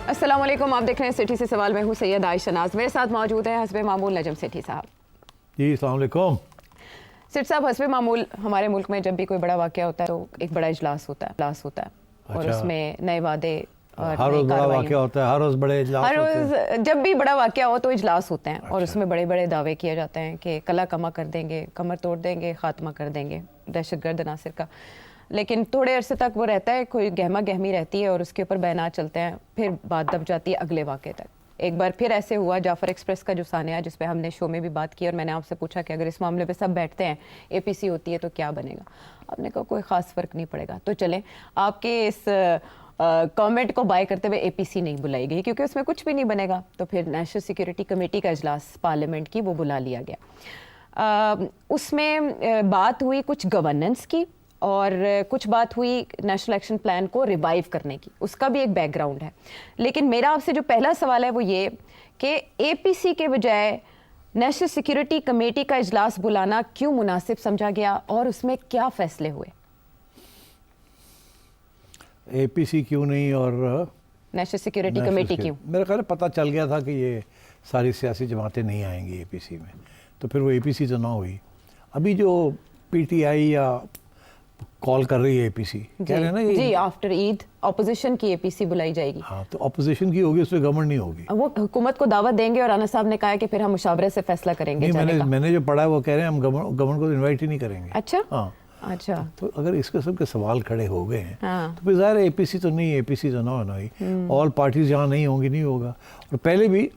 السلام علیکم، آپ دیکھ رہے ہیں سٹی سے سوال. میں ہوں سید عائشہ ناز. میرے ساتھ موجود ہیں حسب معمول نجم سیٹھی صاحب. جی السلام علیکم. سیٹھ صاحب، حسب معمول ہمارے ملک میں جب بھی کوئی بڑا واقعہ ہوتا ہے تو ایک بڑا اجلاس ہوتا ہے اور اس میں نئے وعدے اور ہر روز بڑا واقعہ ہوتا ہے، ہر روز بڑے اجلاس ہر روز جب بھی بڑا واقعہ ہو تو اجلاس ہوتے ہیں اور اس میں بڑے بڑے دعوے کیے جاتے ہیں کہ کلا کما کر دیں گے، کمر توڑ دیں گے، خاتمہ کر دیں گے دہشت گرد عناصر کا. لیکن تھوڑے عرصے تک وہ رہتا ہے، کوئی گہما گہمی رہتی ہے اور اس کے اوپر بیانات چلتے ہیں، پھر بات دب جاتی ہے اگلے واقعے تک. ایک بار پھر ایسے ہوا جعفر ایکسپریس کا جو سانحہ جس پہ ہم نے شو میں بھی بات کی اور میں نے آپ سے پوچھا کہ اگر اس معاملے پہ سب بیٹھتے ہیں، اے پی سی ہوتی ہے تو کیا بنے گا. آپ نے کہا کوئی خاص فرق نہیں پڑے گا. تو چلیں، آپ کے اس کامنٹ کو بائی کرتے ہوئے اے پی سی نہیں بلائی گئی کیونکہ اس میں کچھ بھی نہیں بنے گا. تو پھر نیشنل سیکیورٹی کمیٹی کا اجلاس پارلیمنٹ کی وہ بلا لیا گیا. اس میں بات ہوئی کچھ گورننس کی اور کچھ بات ہوئی نیشنل ایکشن پلان کو ریوائیو کرنے کی. اس کا بھی ایک بیک گراؤنڈ ہے. لیکن میرا آپ سے جو پہلا سوال ہے وہ یہ کہ اے پی سی کے بجائے نیشنل سیکیورٹی کمیٹی کا اجلاس بلانا کیوں مناسب سمجھا گیا اور اس میں کیا فیصلے ہوئے؟ اے پی سی کیوں نہیں اور نیشنل سیکیورٹی کمیٹی کیوں؟ میرا خیال ہے پتہ چل گیا تھا کہ یہ ساری سیاسی جماعتیں نہیں آئیں گی اے پی سی میں، تو پھر وہ اے پی سی تو نہ ہوئی. ابھی جو پی ٹی آئی یا کال کر رہی ہے اے پی سی، کہہ رہے ہیں نا جی آفٹر عید اپوزیشن کی اے پی سی بلائی جائے گی. ہاں، تو اپوزیشن کی ہوگی، اس پہ گورنمنٹ نہیں ہوگی. وہ حکومت کو دعوت دیں گے اور رانا صاحب نے کہا ہے کہ پھر ہم مشاورے سے فیصلہ کریں گے. میں نے جو پڑھا ہے وہ کہہ رہے ہیں ہم گورنمنٹ کو انوائٹ ہی نہیں کریں گے. اچھا ہاں اچھا. تو اگر اس قسم کے سوال کھڑے ہو گئے ہیں تو پھر ظاہر ہے اے پی سی تو نہیں، اے پی سی تو نہ ہونا ہی. آل پارٹیز جہاں نہیں ہوں گی نہیں ہوگا. اور پہلے بھی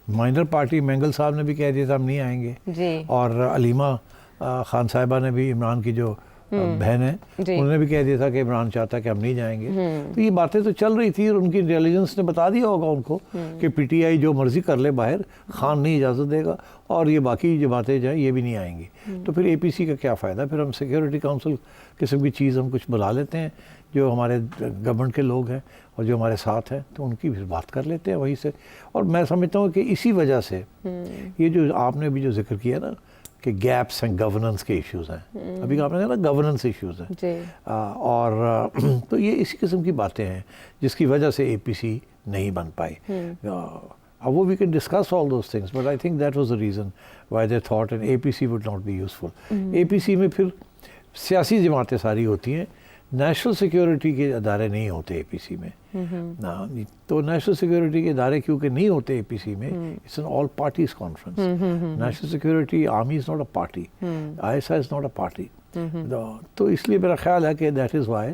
مائنر پارٹی مینگل صاحب نے بھی کہہ دیا تھا ہم نہیں آئیں گے، اور علیمہ خان صاحبہ نے بھی، عمران کی جو بہن ہے، انہوں نے بھی کہہ دیا تھا کہ عمران چاہتا ہے کہ ہم نہیں جائیں گے. تو یہ باتیں تو چل رہی تھی اور ان کی انٹیلیجنس نے بتا دیا ہوگا ان کو کہ پی ٹی آئی جو مرضی کر لے باہر، خان نہیں اجازت دے گا اور یہ باقی جو باتیں جائیں یہ بھی نہیں آئیں گی. تو پھر اے پی سی کا کیا فائدہ؟ پھر ہم سیکیورٹی کونسل قسم کی چیز ہم کچھ بلا لیتے ہیں جو ہمارے گورنمنٹ کے لوگ ہیں اور جو ہمارے ساتھ ہیں، تو ان کی پھر بات کر لیتے ہیں وہیں سے. اور میں سمجھتا ہوں کہ اسی وجہ سے یہ جو آپ نے بھی جو ذکر کیا نا کہ گیپس ہیں، گورننس کے ایشوز ہیں، ابھی آپ نے کہا نا گورننس ایشوز ہیں، اور تو یہ اسی قسم کی باتیں ہیں جس کی وجہ سے اے پی سی نہیں بن پائی. وہ we can discuss all those things, but I think that was the reason why they thought an APC would not be useful. APC میں پھر سیاسی جماعتیں ساری ہوتی ہیں، نیشنل سیکیورٹی کے ادارے نہیں ہوتے اے پی سی میں. تو نیشنل سیکیورٹی کے ادارے کیونکہ نہیں ہوتے اے پی سی میں، it's an all parties conference. National security army is not a party, ISI is not a party. تو اس لیے میرا خیال ہے کہ that is why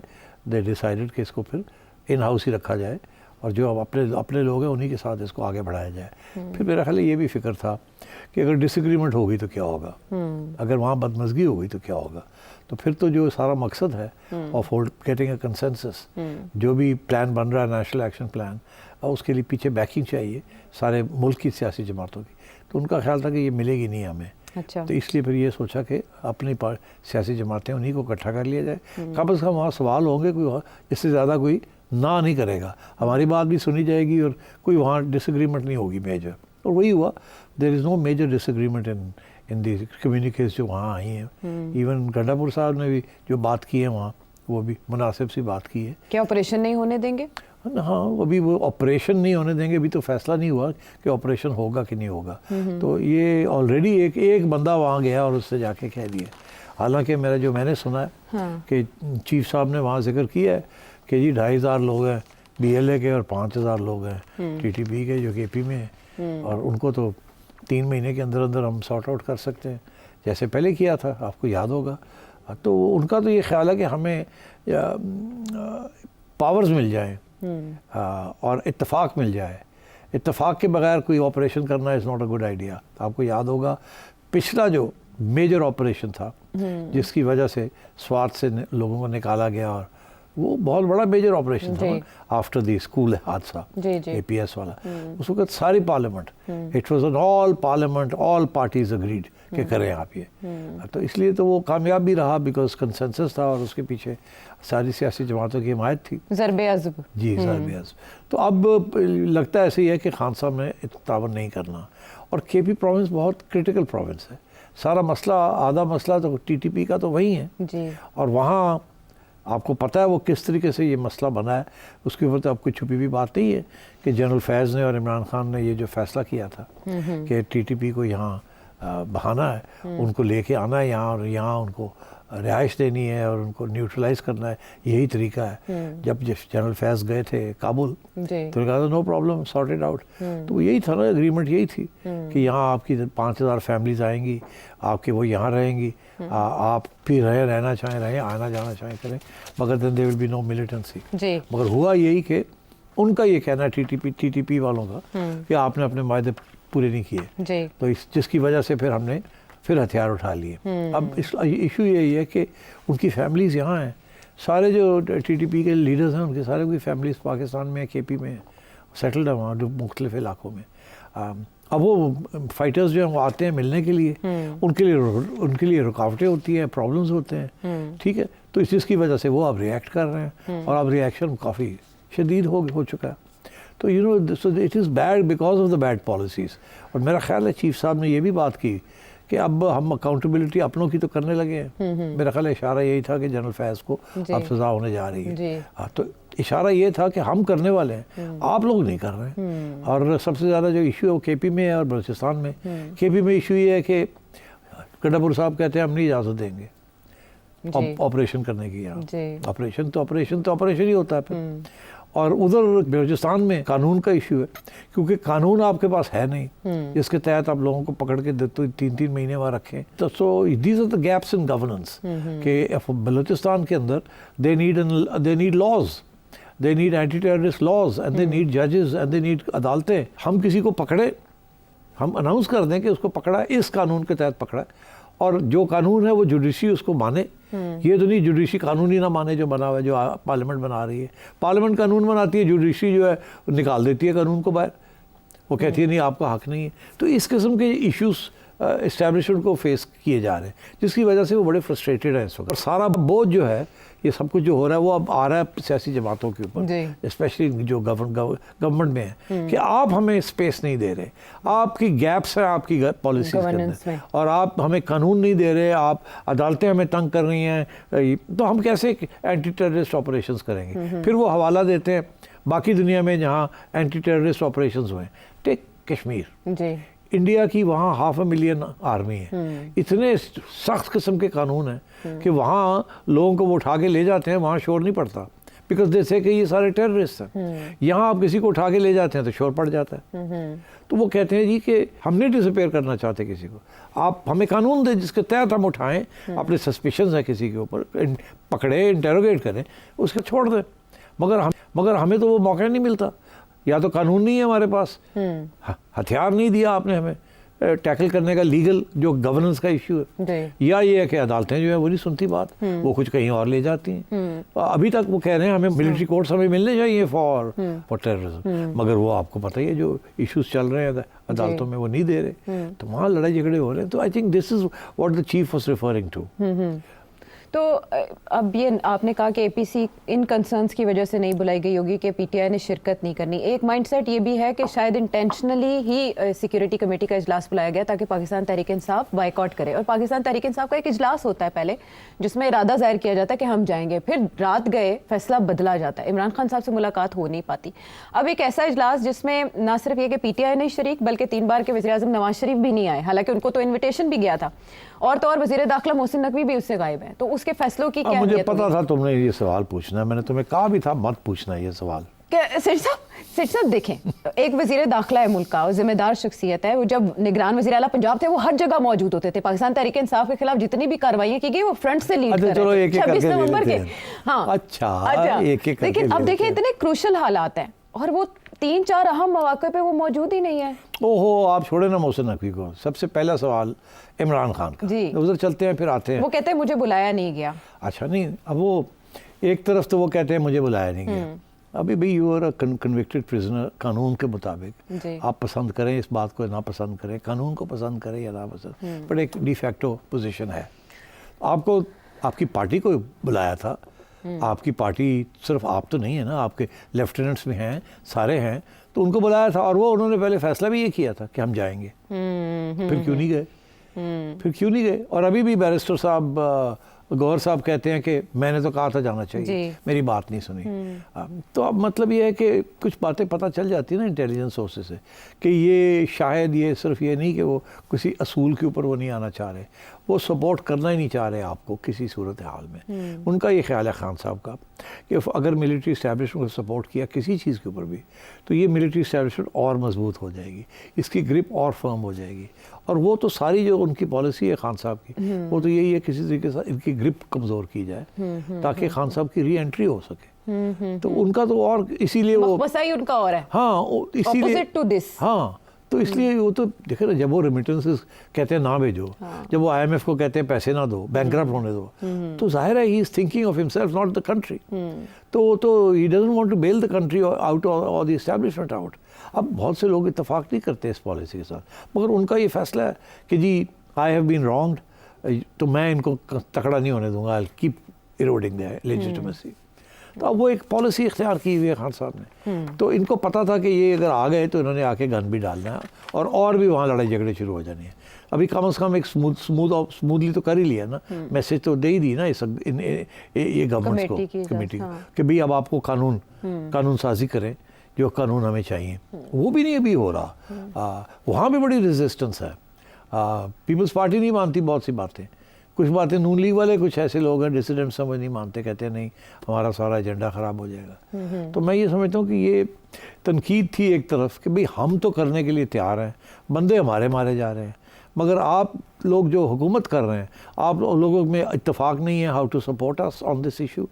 they decided کہ اس کو پھر ان ہاؤس ہی رکھا جائے اور جو اپنے لوگ ہیں انہی کے ساتھ اس کو آگے بڑھایا جائے. پھر میرا خیال ہے یہ بھی فکر تھا کہ اگر ڈس ایگریمنٹ ہوگی تو کیا ہوگا، اگر وہاں بدمزگی ہوگی تو کیا ہوگا. تو پھر تو جو سارا مقصد ہے آف گیٹنگ اے کنسنسس، جو بھی پلان بن رہا ہے نیشنل ایکشن پلان، اس کے لیے پیچھے بیکنگ چاہیے سارے ملک کی سیاسی جماعتوں کی. تو ان کا خیال تھا کہ یہ ملے گی نہیں ہمیں. تو اس لیے پھر یہ سوچا کہ اپنی سیاسی جماعتیں انہی کو اکٹھا کر لیا جائے. کم از کم وہاں سوال ہوں گے، کوئی اس سے زیادہ کوئی نہ نہیں کرے گا، ہماری بات بھی سنی جائے گی اور کوئی وہاں ڈس ایگریمنٹ نہیں ہوگی میجر. اور وہی ہوا، دیر از نو میجر ڈس ایگریمنٹ ان دی کمیونیکیز جو وہاں آئی ہیں. ایون گنڈا پور صاحب نے بھی جو بات کی ہے وہاں، وہ بھی مناسب سی بات کی ہے. کیا آپریشن نہیں ہونے دیں گے؟ ہاں، ابھی وہ آپریشن نہیں ہونے دیں گے، ابھی تو فیصلہ نہیں ہوا کہ آپریشن ہوگا کہ نہیں ہوگا. تو یہ آلریڈی ایک بندہ وہاں گیا اور اس سے جا کے کہہ دیا. حالانکہ میں نے سنا ہے کہ چیف صاحب نے وہاں ذکر کیا ہے کہ جی 2500 لوگ ہیں بی ایل اے کے اور 5000 لوگ ہیں ٹی ٹی پی کے جو کے پی میں ہیں، اور ان کو تو 3 مہینے کے اندر ہم سارٹ آؤٹ کر سکتے ہیں جیسے پہلے کیا تھا، آپ کو یاد ہوگا. تو ان کا تو یہ خیال ہے کہ ہمیں پاورز مل جائیں اور اتفاق مل جائے. اتفاق کے بغیر کوئی آپریشن کرنا is not a good idea. آپ کو یاد ہوگا پچھلا جو میجر آپریشن تھا جس کی وجہ سے سوات سے لوگوں کو نکالا گیا، اور وہ بہت بڑا میجر آپریشن تھا آفٹر دی اسکول حادثہ اے پی ایس والا. اس وقت ساری parliament, it was an all parliament, all parties agreed کہ کریں آپ یہ. تو اس لیے تو وہ کامیاب بھی رہا بیکاز کنسنسس تھا اور اس کے پیچھے ساری سیاسی جماعتوں کی حمایت تھی. ضرب عضب. جی ضرب عضب. تو اب لگتا ہے ایسے ہی ہے کہ خان صاحب نے تعاون نہیں کرنا. اور کے پی پروونس بہت کرٹیکل پروونس ہے. سارا مسئلہ، آدھا مسئلہ تو ٹی ٹی پی کا تو وہی ہے. اور وہاں آپ کو پتہ ہے وہ کس طریقے سے یہ مسئلہ بنا ہے, اس کے اوپر تو آپ کو چھپی بھی بات نہیں ہے کہ جنرل فیض نے اور عمران خان نے یہ جو فیصلہ کیا تھا کہ ٹی ٹی پی کو یہاں بہانا ہے, ان کو لے کے آنا ہے یہاں, اور یہاں ان کو رہائش دینی ہے اور ان کو نیوٹرلائز کرنا ہے, یہی طریقہ ہے. جب جنرل فیض گئے تھے کابل تو کہا تھا نو پرابلم سارٹیڈ آؤٹ, تو وہ یہی تھا نا, اگریمنٹ یہی تھی کہ یہاں آپ کی 5000 فیملیز آئیں گی, آپ کے وہ یہاں رہیں گی, آپ بھی رہنا چاہیں رہیں, آنا جانا چاہیں کریں, مگر دین دیر ول بی نو ملیٹنسی. مگر ہوا یہی کہ ان کا یہ کہنا ہے ٹی ٹی پی والوں کا کہ آپ نے اپنے معاہدے پورے نہیں کیے, تو جس کی وجہ سے پھر ہم نے ہتھیار اٹھا لیے. اب ایشو یہی ہے کہ ان کی فیملیز یہاں ہیں, سارے جو ٹی ٹی پی کے لیڈرز ہیں ان کے سارے کی فیملیز پاکستان میں, کے پی میں سیٹلڈ ہیں, وہاں مختلف علاقوں میں. اب وہ فائٹرز جو ہیں وہ آتے ہیں ملنے کے لیے, ان کے لیے رکاوٹیں ہوتی ہیں, پرابلمز ہوتے ہیں, ٹھیک ہے, تو اس چیز کی وجہ سے وہ اب ریئیکٹ کر رہے ہیں, اور اب ریئیکشن کافی شدید ہو چکا ہے. تو so it is bad because of the bad policies. اور میرا خیال ہے چیف صاحب نے یہ بھی بات کی کہ اب ہم اکاؤنٹیبلٹی اپنوں کی تو کرنے لگے ہیں. میرا خیال ہے اشارہ یہی تھا کہ جنرل فیض کو اب سزا ہونے جا رہی ہے, تو اشارہ یہ تھا کہ ہم کرنے والے ہیں, آپ لوگ نہیں کر رہے ہیں. اور سب سے زیادہ جو ایشو ہے وہ کے پی میں ہے اور بلوچستان میں. کے پی میں ایشو یہ ہے کہ گڈھا پور صاحب کہتے ہیں ہم نہیں اجازت دیں گے آپریشن کرنے کی. یہاں آپریشن ہی ہوتا ہے پھر. اور ادھر بلوچستان میں قانون کا ایشو ہے, کیونکہ قانون آپ کے پاس ہے نہیں جس کے تحت آپ لوگوں کو پکڑ کے 3 مہینے وہاں رکھیں. تو so these are the gaps in governance کہ بلوچستان کے اندر they need laws, they need anti terrorist laws, and they need ججز, اینڈ دے نیڈ عدالتیں. ہم کسی کو پکڑے, ہم اناؤنس کر دیں کہ اس کو پکڑا ہے, اس قانون کے تحت پکڑا ہے, اور جو قانون ہے وہ جوڈیشری اس کو مانے. یہ تو نہیں جوڈیشری قانون ہی نہ مانے جو بنا ہوا ہے, جو پارلیمنٹ بنا رہی ہے. پارلیمنٹ قانون بناتی ہے, جوڈیشری جو ہے نکال دیتی ہے قانون کو باہر, وہ کہتی ہے نہیں آپ کا حق نہیں ہے. تو اس قسم کے ایشوز اسٹیبلشمنٹ کو فیس کیے جا رہے ہیں, جس کی وجہ سے وہ بڑے فرسٹریٹڈ ہیں اس وقت. اور سارا بوجھ جو ہے یہ سب کچھ جو ہو رہا ہے وہ اب آ رہا ہے سیاسی جماعتوں کے اوپر, اسپیشلی جو گورنمنٹ میں ہے, کہ آپ ہمیں اسپیس نہیں دے رہے, آپ کی گیپس ہیں آپ کی پالیسیز کے اندر, اور آپ ہمیں قانون نہیں دے رہے, آپ عدالتیں ہمیں تنگ کر رہی ہیں, تو ہم کیسے اینٹی ٹیررسٹ آپریشنز کریں گے. پھر وہ حوالہ دیتے ہیں باقی دنیا میں جہاں اینٹی ٹیررسٹ آپریشنز ہوئے. ٹیک کشمیر, انڈیا کی وہاں 500,000 آرمی ہے, اتنے سخت قسم کے قانون ہیں کہ وہاں لوگوں کو وہ اٹھا کے لے جاتے ہیں, وہاں شور نہیں پڑتا, بیکاز دے سے کہ یہ سارے ٹیررسٹ ہیں. یہاں آپ کسی کو اٹھا کے لے جاتے ہیں تو شور پڑ جاتا ہے. تو وہ کہتے ہیں جی کہ ہم نہیں ڈسپیئر کرنا چاہتے کسی کو, آپ ہمیں قانون دیں جس کے تحت ہم اٹھائیں, اپنے سسپیشنز ہیں کسی کے اوپر, پکڑے, انٹیروگیٹ کریں, اس کو چھوڑ دیں. مگر ہمیں تو وہ موقع نہیں ملتا, یا تو قانون نہیں ہے ہمارے پاس, ہتھیار نہیں دیا آپ نے ہمیں ٹیکل کرنے کا لیگل جو گورننس کا ایشو ہے, یا یہ ہے کہ عدالتیں جو ہیں وہ نہیں سنتی بات, وہ کچھ کہیں اور لے جاتی ہیں. ابھی تک وہ کہہ رہے ہیں ہمیں ملٹری کورٹس ہمیں ملنے چاہیے فار ٹیررزم, مگر وہ آپ کو پتہ ہی ہے جو ایشوز چل رہے ہیں عدالتوں میں وہ نہیں دے رہے, تو وہاں لڑائی جھگڑے ہو رہے ہیں. تو I think this is what the chief was referring to. تو اب یہ آپ نے کہا کہ اے پی سی ان کنسرنس کی وجہ سے نہیں بلائی گئی ہوگی کہ پی ٹی آئی نے شرکت نہیں کرنی. ایک مائنڈ سیٹ یہ بھی ہے کہ شاید انٹینشنلی ہی سیکیورٹی کمیٹی کا اجلاس بلایا گیا تاکہ پاکستان تحریک انصاف بائیکاٹ کرے. اور پاکستان تحریک انصاف کا ایک اجلاس ہوتا ہے پہلے جس میں ارادہ ظاہر کیا جاتا ہے کہ ہم جائیں گے, پھر رات گئے فیصلہ بدلا جاتا ہے, عمران خان صاحب سے ملاقات ہو نہیں پاتی. اب ایک ایسا اجلاس جس میں نہ صرف یہ کہ پی ٹی آئی نہیں شریک بلکہ 3 بار کے وزیر اعظم نواز شریف بھی نہیں آئے, حالانکہ ان کو تو انویٹیشن بھی گیا تھا, اور تو اور وزیر داخلہ محسن نقوی بھی اس سے غائب ہیں. تو اس کے فیصلوں کی کیا مجھے پتا تھا تم نے یہ سوال پوچھنا ہے, میں نے تمہیں کہا بھی تھا مت پوچھنا یہ سوال. سیٹ صاحب دیکھیں, ایک وزیر داخلہ ہے ملک کا, اور ذمہ دار شخصیت ہے, وہ جب نگران وزیر اعلیٰ پنجاب تھے وہ ہر جگہ موجود ہوتے تھے. پاکستان تحریک انصاف کے خلاف جتنی بھی کارروائیاں کی گئی وہ فرنٹ سے لیڈ کر رہے تھے 26 نومبر کے. ہاں اچھا, لیکن اب دیکھیں اتنے کروشل حالات ہیں اور وہ 3-4 اہم مواقع پہ وہ موجود ہی نہیں ہے. اوہو, آپ چھوڑے نا محسن نقوی کو. سب سے پہلا سوال عمران خان کا, ادھر چلتے ہیں پھر آتے ہیں. وہ کہتے ہیں مجھے بلایا نہیں گیا. اچھا نہیں, اب وہ ایک طرف تو وہ کہتے ہیں مجھے بلایا نہیں گیا. ابھی بھی you are a convicted prisoner, قانون کے مطابق آپ پسند کریں اس بات کو, نہ پسند کریں, قانون کو پسند کریں یا نہ پسند, بٹ ایک ڈی فیکٹو پوزیشن ہے. آپ کو آپ کی پارٹی کو بلایا تھا, آپ کی پارٹی صرف آپ تو نہیں ہے نا, آپ کے لیفٹیننٹس بھی ہیں, سارے ہیں, تو ان کو بلایا تھا, اور وہ انہوں نے پہلے فیصلہ بھی یہ کیا تھا کہ ہم جائیں گے. پھر کیوں نہیں گئے؟ اور ابھی بھی بیرسٹر صاحب گوہر صاحب کہتے ہیں کہ میں نے تو کہا تھا جانا چاہیے, میری بات نہیں سنی. تو اب مطلب یہ ہے کہ کچھ باتیں پتہ چل جاتی ہیں نا انٹیلیجنس سورسز سے کہ یہ شاید یہ صرف یہ نہیں کہ وہ کسی اصول کے اوپر وہ نہیں آنا چاہ رہے, وہ سپورٹ کرنا ہی نہیں چاہ رہے آپ کو کسی صورت حال میں. ان کا یہ خیال ہے خان صاحب کا کہ اگر ملٹری اسٹیبلشمنٹ کو سپورٹ کیا کسی چیز کے اوپر بھی تو یہ ملٹری اسٹیبلشمنٹ اور مضبوط ہو جائے گی, اس کی گرپ اور فرم ہو جائے گی. اور وہ تو ساری جو ان کی پالیسی ہے خان صاحب کی, وہ تو یہی ہے کسی طریقے سے ان کی گرپ کمزور کی جائے تاکہ خان صاحب کی ری انٹری ہو سکے. تو ان کا تو اور اسی لیے وہ وسائی ان کا اور ہے, ہاں اسی لیے opposite to this. ہاں تو اس لیے وہ تو دیکھیں نا, جب وہ ریمیٹنسز کہتے ہیں نہ بھیجو, جب وہ آئی ایم ایف کو کہتے ہیں پیسے نہ دو, بینکرپٹ ہونے دو, تو ظاہر ہے he is thinking of himself not the country. تو he doesn't want to bail the country out اور دی اسٹیبلشمنٹ آؤٹ. اب بہت سے لوگ اتفاق نہیں کرتے اس پالیسی کے ساتھ, مگر ان کا یہ فیصلہ ہے کہ جی آئی ہیو بین رانگڈ, تو میں ان کو تکڑا نہیں ہونے دوں گا, آئی کیپ ایروڈنگ دیئر لیجٹمیسی. تو اب وہ ایک پالیسی اختیار کی ہوئی ہے خان صاحب نے. تو ان کو پتہ تھا کہ یہ اگر آ گئے تو انہوں نے آ کے گن بھی ڈالنا ہے اور بھی وہاں لڑائی جھگڑے شروع ہو جانے ہیں. ابھی کم از کم ایک سموتھلی تو کر ہی لیا نا, میسج تو دے ہی دی نا یہ گورنمنٹ کو, کمیٹی کو, کہ بھئی اب آپ کو قانون سازی کریں جو قانون ہمیں چاہیے. وہ بھی نہیں ابھی ہو رہا, وہاں بھی بڑی ریزسٹنس ہے. پیپلز پارٹی نہیں مانتی بہت سی باتیں, کچھ باتیں نون لیگ والے کچھ ایسے لوگ ہیں ڈسیڈنٹ سمجھ نہیں مانتے, کہتے ہیں نہیں ہمارا سارا ایجنڈا خراب ہو جائے گا. تو میں یہ سمجھتا ہوں کہ یہ تنقید تھی ایک طرف کہ بھئی ہم تو کرنے کے لیے تیار ہیں, بندے ہمارے مارے جا رہے ہیں, مگر آپ لوگ جو حکومت کر رہے ہیں آپ لوگوں میں اتفاق نہیں ہے how to support us on this issue.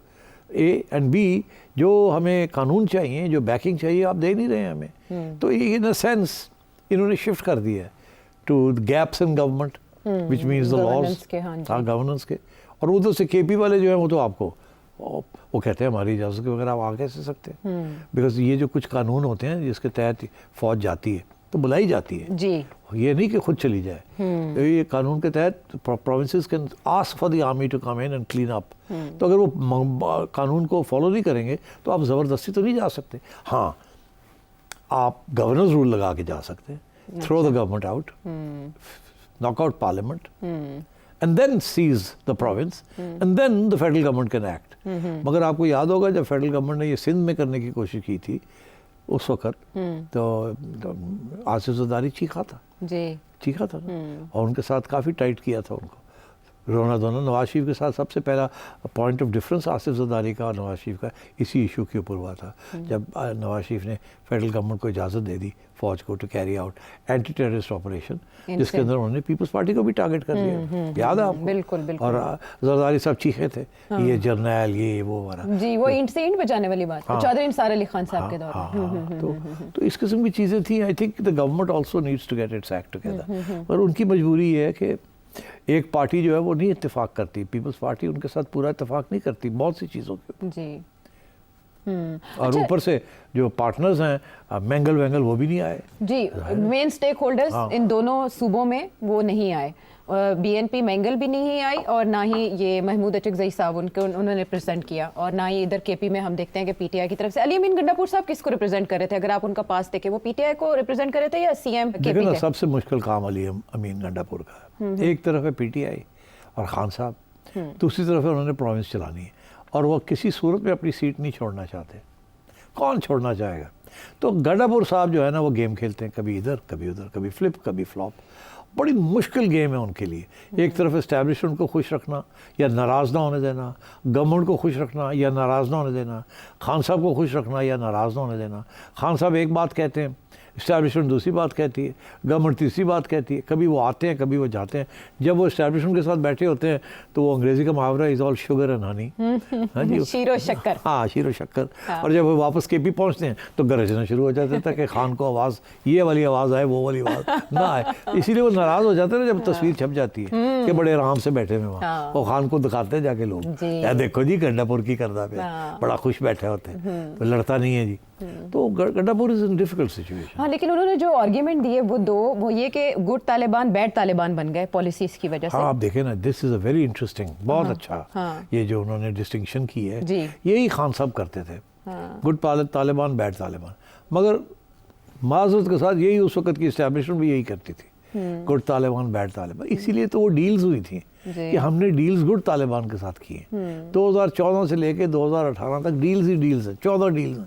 A and B جو ہمیں قانون چاہیے, جو بیکنگ چاہیے, آپ دے نہیں رہے ہیں ہمیں. تو ان اے سینس انہوں نے شفٹ کر دیا ہے to gaps in government which means the laws, governance کے. اور ادھر سے کے پی والے جو ہیں وہ تو آپ کو وہ کہتے ہیں ہماری اجازت کے بغیر آپ آ کیسے سکتے ہیں, بیکاز یہ جو کچھ قانون ہوتے ہیں جس کے تحت فوج جاتی ہے تو بلائی جاتی ہے جی, یہ نہیں کہ خود چلی جائے. یہ قانون کے تحت provinces can ask for the army to come in and clean up. تو اگر وہ قانون کو فالو نہیں کریں گے تو آپ زبردستی تو نہیں جا سکتے. ہاں آپ گورننس رول لگا کے جا سکتے ہیں, through the government out, knock out parliament, and then seize the province, and then the federal government can act. مگر آپ کو یاد ہوگا جب فیڈرل گورنمنٹ نے یہ سندھ میں کرنے کی کوشش کی تھی اس وقت تو آصف زرداری چیخا تھا اور ان کے ساتھ کافی ٹائٹ کیا تھا ان کو, رونا دھونا. نواز شریف کے ساتھ سب سے پہلا point of difference Asif Zardari کا اور نواز شریف کا اسی ایشو کے اوپر ہوا تھا, جب نواز شریف نے فیڈرل گورنمنٹ کو اجازت دے دی فوج کو to carry out anti terrorist operation, جس کے اندر انہوں نے پیپلز پارٹی کو بھی ٹارگٹ کر دیا. یاد ہے آپ کو؟ بالکل. اور زرداری صاحب چیخے تھے یہ جرنیل یہ وہ والا جی, وہ اینٹ سے اینٹ بچانے والی بات, چودھری نثار علی خان صاحب کے دور میں. تو اس قسم کی چیزیں تھیں. I think the government also needs to get its act together. اور ان کی مجبوری یہ ہے کہ ایک پارٹی جو ہے وہ نہیں اتفاق کرتی, پیپلز پارٹی ان کے ساتھ پورا اتفاق نہیں کرتی بہت سی چیزوں کے جی. اور اوپر سے جو پارٹنرز ہیں مینگل وینگل وہ بھی نہیں آئے جی, مین سٹیک ہولڈرز ان دونوں صوبوں میں وہ نہیں آئے. بی این پی مینگل بھی نہیں آئی اور نہ ہی یہ محمود اچکزئی صاحب انہوں نے ریپرزینٹ کیا, اور نہ ہی ادھر کے پی میں ہم دیکھتے ہیں کہ پی ٹی آئی کی طرف سے علی امین گنڈا پور صاحب کس کو ریپرزینٹ کر رہے تھے؟ اگر آپ ان کا پاس دیکھیں وہ پی ٹی آئی کو ریپرزینٹ کر رہے تھے یا سی ایم کے پی کے؟ سب سے مشکل کام علی امین گنڈا پور کا ہے. ایک طرف ہے پی ٹی آئی اور خان صاحب, دوسری طرف انہوں نے پروونس چلانی ہے اور وہ کسی صورت میں اپنی سیٹ نہیں چھوڑنا چاہتے. کون چھوڑنا چاہے گا؟ تو گنڈا پور صاحب جو ہے نا وہ گیم کھیلتے ہیں, کبھی ادھر کبھی ادھر, کبھی فلپ کبھی فلاپ. بڑی مشکل گیم ہے ان کے لیے. ایک طرف اسٹیبلشمنٹ کو خوش رکھنا یا ناراض نہ ہونے دینا, گورنمنٹ کو خوش رکھنا یا ناراض نہ ہونے دینا, خان صاحب کو خوش رکھنا یا ناراض نہ ہونے دینا. خان صاحب ایک بات کہتے ہیں, اسٹیبلشمنٹ دوسری بات کہتی ہے, گورنمنٹ تیسری بات کہتی ہے. کبھی وہ آتے ہیں کبھی وہ جاتے ہیں. جب وہ اسٹیبلشمنٹ کے ساتھ بیٹھے ہوتے ہیں تو وہ انگریزی کا محاورہ از آل شوگر اینڈ ہنی, ہاں جی, شیر و شکر. ہاں شیر و شکر. اور جب وہ واپس کے پی پہنچتے ہیں تو گرجنا شروع ہو جاتا تھا کہ خان کو آواز یہ والی آواز آئے وہ والی آواز نہ آئے. اسی لیے وہ ناراض ہو جاتے ہیں نا جب تصویر چھپ جاتی ہے کہ بڑے آرام سے بیٹھے ہوئے وہاں, وہ خان کو دکھاتے ہیں جا کے لوگ, دیکھو جی گنڈا پور کی کردہ پہ بڑا خوش بیٹھے ہوتے ہیں, لڑتا نہیں ہے جی. تو گنڈا پور از ان ڈیفیکلٹ سچویشن. ہاں, لیکن انہوں نے جو آرگیومنٹ دیے وہ دو, وہ یہ کہ گڈ طالبان بیڈ طالبان بن گئے پالیسیز کی وجہ سے. ہاں آپ دیکھیں نا, دس از اے ویری انٹرسٹنگ, بہت اچھا یہ جو انہوں نے ڈسٹنکشن کی ہے, یہی خان صاحب کرتے تھے, گڈ طالبان بیڈ طالبان. مگر معذرت کے ساتھ یہی اس وقت کی اسٹیبلشمنٹ بھی یہی کرتی تھی. Good Taliban bad Taliban. اسی لیے تو وہ ڈیلز ہوئی تھیں کہ ہم نے ڈیلز گڈ طالبان کے ساتھ کی ہیں. 2014 سے لے کے 2018 تک ڈیلز ہی ڈیلز ہیں, 14 ڈیلز ہیں.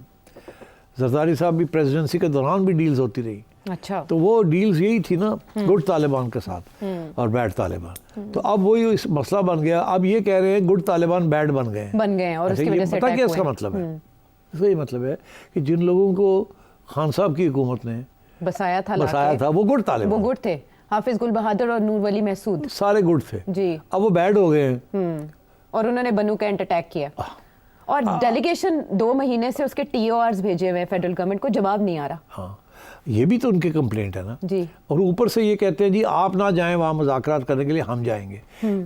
زرداری صاحب بھی پریزیڈنسی کے دوران بھی ڈیلز ہوتی رہی. اچھا, تو وہ ڈیلز یہی تھی نا, گڈ طالبان کے ساتھ اور بیڈ طالبان. تو اب وہی مسئلہ بن گیا. اب یہ کہہ رہے ہیں گڈ طالبان بیڈ بن گئے ہیں اور اس کی وجہ سے پتہ کیا اس کا مطلب ہے؟ اس کا یہ مطلب ہے کہ جن لوگوں کو خان صاحب کی حکومت نے بسایا تھا وہ گڈ طالبان, وہ گڈ تھے. حافظ گل بہادر اور نور ولی محسود سارے گڈ تھے جی. اب وہ بیڈ ہو گئے ہیں اور انہوں نے بنو کینٹ اٹیک کیا. اور ڈیلیگیشن 2 مہینے سے اس کے ٹی او آرز بھیجے ہوئے فیڈرل گورنمنٹ کو, جواب نہیں آ رہا. ہاں, یہ بھی تو ان کی کمپلینٹ ہے نا جی. اور اوپر سے یہ کہتے ہیں جی آپ نہ جائیں وہاں مذاکرات کرنے کے لیے, ہم جائیں گے.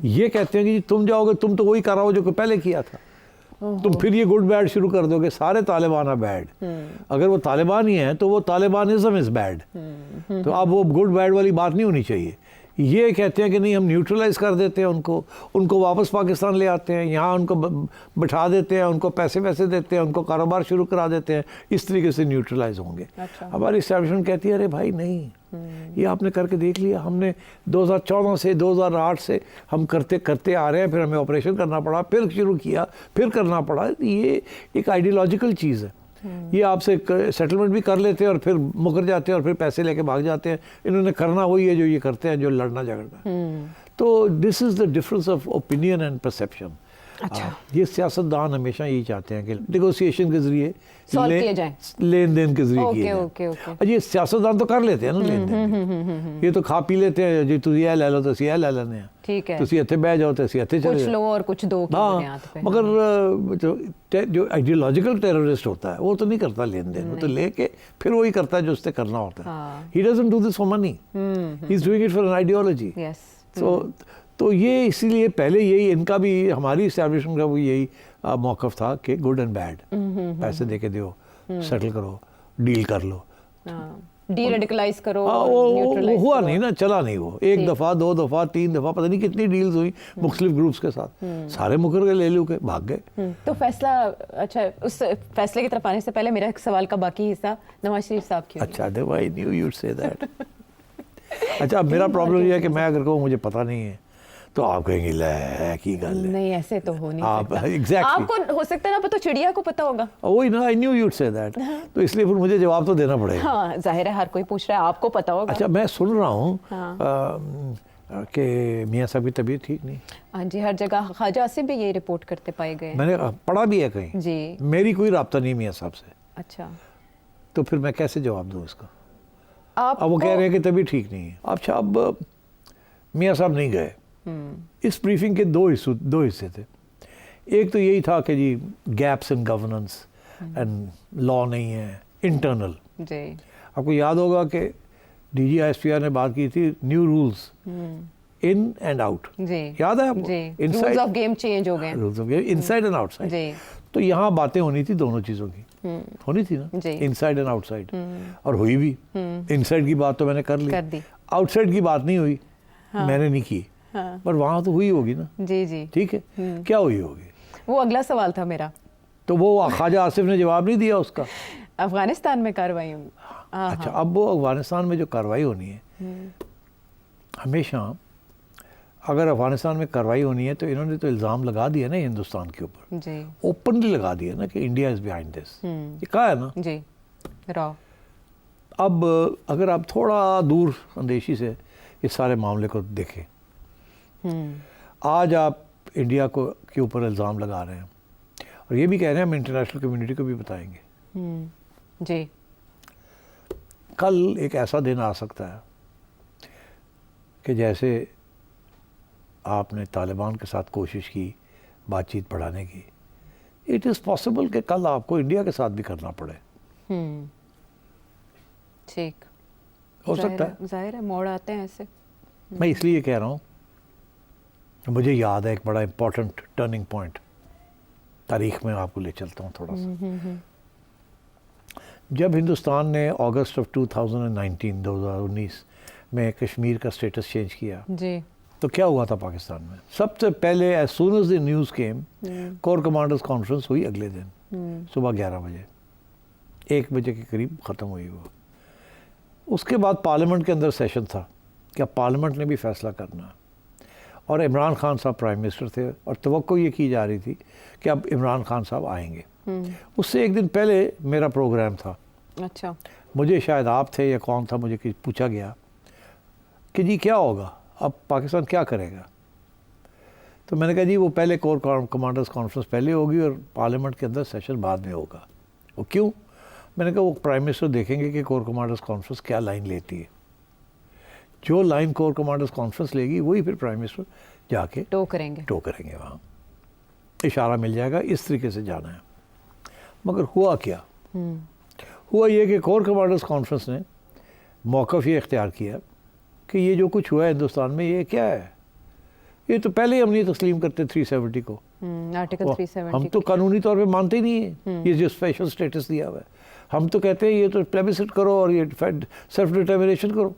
یہ کہتے ہیں کہ جی تم جاؤ گے, تم تو وہی کر رہا ہو جو کہ پہلے کیا تھا. تم پھر یہ گڈ بیڈ شروع کر دو گے, سارے طالبان ہیں بیڈ. اگر وہ طالبان ہی ہیں تو وہ طالبانزم از بیڈ. تو اب وہ گڈ بیڈ والی بات نہیں ہونی چاہیے. یہ کہتے ہیں کہ نہیں ہم نیوٹرلائز کر دیتے ہیں ان کو واپس پاکستان لے آتے ہیں, یہاں ان کو بٹھا دیتے ہیں, ان کو پیسے دیتے ہیں, ان کو کاروبار شروع کرا دیتے ہیں, اس طریقے سے نیوٹرلائز ہوں گے. ہماری اسٹیبلشمنٹ کہتی ہے ارے بھائی نہیں, یہ آپ نے کر کے دیکھ لیا. ہم نے 2014 سے 2008 سے ہم کرتے آ رہے ہیں, پھر ہمیں آپریشن کرنا پڑا, پھر شروع کیا, پھر کرنا پڑا. یہ ایک آئیڈیالوجیکل چیز ہے. یہ آپ سے سیٹلمنٹ بھی کر لیتے ہیں اور پھر مکر جاتے ہیں اور پھر پیسے لے کے بھاگ جاتے ہیں. انہوں نے کرنا وہی ہے جو یہ کرتے ہیں, جو لڑنا جھگڑنا. تو this is the difference of opinion and perception. یہ سیاستدان ہمیشہ یہی چاہتے ہیں کہ نیگوسیشن کے ذریعے لین دین کے ذریعے کیے جائیں. یہ سیاستدان تو کر لیتے ہیں نا لین دین, یہ تو کھا پی لیتے ہیں, جی تسی یہ لے لو تو یہ لے لینے ہیں, ٹھیک ہے, تسی اتنے بہ جاؤ تو اسی اتنے چلے کچھ لو اور کچھ دو کی بنیاد پہ. مگر جو آئیڈیالوجیکل ٹیررسٹ ہوتا ہے وہ تو نہیں کرتا لین دین, وہ تو لے کے پھر وہی کرتا ہے جو اس سے کرنا ہوتا ہے. He doesn't do this for money, he's doing it for an ideology. تو یہ اسی لیے پہلے یہی ان کا بھی, ہماری اسٹیبلشمنٹ کا بھی یہی موقف تھا کہ گڈ اینڈ بیڈ, پیسے دے کے دیو, سیٹل کرو, ڈیل کر لو, ڈی ریڈیکلائز کرو. وہ ہوا نہیں نا, چلا نہیں. وہ ایک دفعہ 2 دفعہ 3 دفعہ پتہ نہیں کتنی ڈیلز ہوئی مختلف گروپس کے ساتھ, سارے مکر کے لے لو کے بھاگ گئے. تو فیصلہ, اچھا اس فیصلے کی طرف آنے سے پہلے میرا ایک سوال کا باقی حصہ نواز شریف صاحب کی. اچھا, I knew you'd say that. اچھا, اب میرا پرابلم یہ ہے کہ میں اگر کہوں مجھے پتہ نہیں ہے تو آپ کہیں گے لے کی گل ہے. نہیں, ایسے تو ہو نہیں سکتا. ایگزیکٹلی آپ کو ہو سکتا ہے نا پتہ, چڑیا کو پتہ ہوگا. وہی نا, I knew you'd say that. تو اس لیے پھر مجھے جواب تو دینا پڑے گا. ہاں ظاہر ہے, ہر کوئی پوچھ رہا ہے, آپ کو پتہ ہوگا. اچھا, میں سن رہا ہوں کہ میاں صاحب کی طبیعت ٹھیک نہیں. ہاں جی, ہر جگہ خواجہ آصف بھی یہی رپورٹ کرتے پائے گئے. میں نے پڑھا بھی ہے کہیں جی. میری کوئی رابطہ نہیں میاں صاحب سے. اچھا, تو پھر میں کیسے جواب دوں اس کا؟ اب وہ کہہ رہے ہیں کہ طبیعت ٹھیک نہیں ہے. اچھا, اب میاں صاحب نہیں گئے. اس بریفنگ کے 2 حصے تھے. ایک تو یہی تھا کہ جی gaps in governance and law نہیں ہے انٹرنل. جی, آپ کو یاد ہوگا کہ D G I S P R نے بات کی تھی new rules in and out. جی, یاد ہے آپ کو؟ رولز آف گیم چینج ہو گئے, rules of game inside and outside. جی, تو یہاں باتیں ہونی تھی دونوں چیزوں کی, ہونی تھی نا, ان سائڈ اینڈ آؤٹ سائڈ, اور ہوئی بھی. ان سائڈ کی بات تو میں نے کر لی, آؤٹ سائڈ کی بات نہیں ہوئی, میں نے نہیں کی, پر وہاں تو ہوئی ہوگی نا. جی جی, ٹھیک ہے, کیا ہوئی ہوگی؟ وہ اگلا سوال تھا میرا. تو وہ خواجہ آصف نے جواب نہیں دیا اس کا. افغانستان میں کارروائی ہوئی. اچھا, اب وہ افغانستان میں جو کارروائی ہونی ہے, ہمیشہ اگر افغانستان میں کارروائی ہونی ہے تو انہوں نے تو الزام لگا دیا نا ہندوستان کے اوپر. جی, اوپنلی لگا دیا نا کہ انڈیا از بیہائنڈ دس. یہ کہا ہے نا. جی, راو. اب اگر آپ تھوڑا دور اندیشی سے اس سارے معاملے کو دیکھیں, آج آپ انڈیا کے اوپر الزام لگا رہے ہیں اور یہ بھی کہہ رہے ہیں ہم انٹرنیشنل کمیونٹی کو بھی بتائیں گے. جی, کل ایک ایسا دن آ سکتا ہے کہ جیسے آپ نے طالبان کے ساتھ کوشش کی بات چیت بڑھانے کی, اٹ از پاسبل کہ کل آپ کو انڈیا کے ساتھ بھی کرنا پڑے. ٹھیک, ہو سکتا ہے, ظاہر ہے موڑ آتے ہیں ایسے. میں اس لیے کہہ رہا ہوں, مجھے یاد ہے ایک بڑا امپورٹنٹ ٹرننگ پوائنٹ, تاریخ میں آپ کو لے چلتا ہوں تھوڑا سا. جب ہندوستان نے اگست آف 2019 میں کشمیر کا سٹیٹس چینج کیا, جی, تو کیا ہوا تھا پاکستان میں؟ سب سے پہلے as soon as the news came, corps commanders conference ہوئی اگلے دن صبح 11 بجے, 1 بجے کے قریب ختم ہوئی وہ. اس کے بعد پارلیمنٹ کے اندر سیشن تھا کہ اب پارلیمنٹ نے بھی فیصلہ کرنا ہے، اور عمران خان صاحب پرائم منسٹر تھے اور توقع یہ کی جا رہی تھی کہ اب عمران خان صاحب آئیں گے. اس سے ایک دن پہلے میرا پروگرام تھا. اچھا. مجھے شاید آپ تھے یا کون تھا، مجھے پوچھا گیا کہ جی کیا ہوگا، اب پاکستان کیا کرے گا؟ تو میں نے کہا جی وہ پہلے کور کمانڈرز کانفرنس پہلے ہوگی اور پارلیمنٹ کے اندر سیشن بعد میں ہوگا. وہ کیوں؟ میں نے کہا وہ پرائم منسٹر دیکھیں گے کہ کور کمانڈرز کانفرنس کیا لائن لیتی ہے. جو لائن کور کمانڈرز کانفرنس لے گی وہی پھر پرائم منسٹر جا کے ٹو کریں گے وہاں. اشارہ مل جائے گا اس طریقے سے جانا ہے. مگر ہوا کیا؟ ہوا یہ کہ کور کمانڈرز کانفرنس نے موقف یہ اختیار کیا کہ یہ جو کچھ ہوا ہے ہندوستان میں یہ کیا ہے، یہ تو پہلے ہی ہم نہیں تسلیم کرتے 370 کو. آرٹیکل 370 ہم تو قانونی طور پہ مانتے ہی نہیں ہیں یہ جو اسپیشل اسٹیٹس دیا ہوا ہے. ہم تو کہتے ہیں یہ تو پلیبسٹ کرو اور یہ سیلف ڈٹرمنیشن کرو.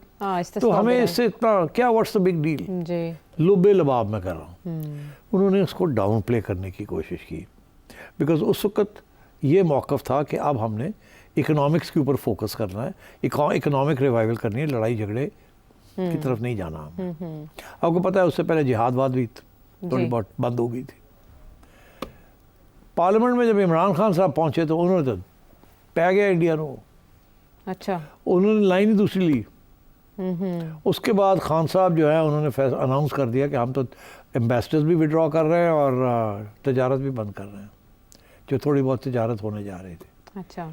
تو ہمیں اس سے اتنا کیا، واٹس دا بگ ڈیل؟ جی لبے لباب میں کر رہا ہوں. انہوں نے اس کو ڈاؤن پلے کرنے کی کوشش کی، بیکاز اس وقت یہ موقف تھا کہ اب ہم نے اکنامکس کے اوپر فوکس کرنا ہے، اکنامک ریوائول کرنی ہے، لڑائی جھگڑے کی طرف نہیں جانا. آپ کو پتہ ہے اس سے پہلے جہاد واد بھی تھوڑی بہت بند ہو گئی تھی. پارلیمنٹ میں جب عمران خان صاحب پہنچے تو انہوں نے تو پہ گیا انڈیا نو. اچھا. انہوں نے لائن ہی دوسری لی. اس کے بعد خان صاحب جو ہے انہوں نے اناؤنس کر دیا کہ ہم تو ایمبیسڈرز بھی وڈرا کر رہے ہیں اور تجارت بھی بند کر رہے ہیں، جو تھوڑی بہت تجارت ہونے جا رہی تھی. اچھا.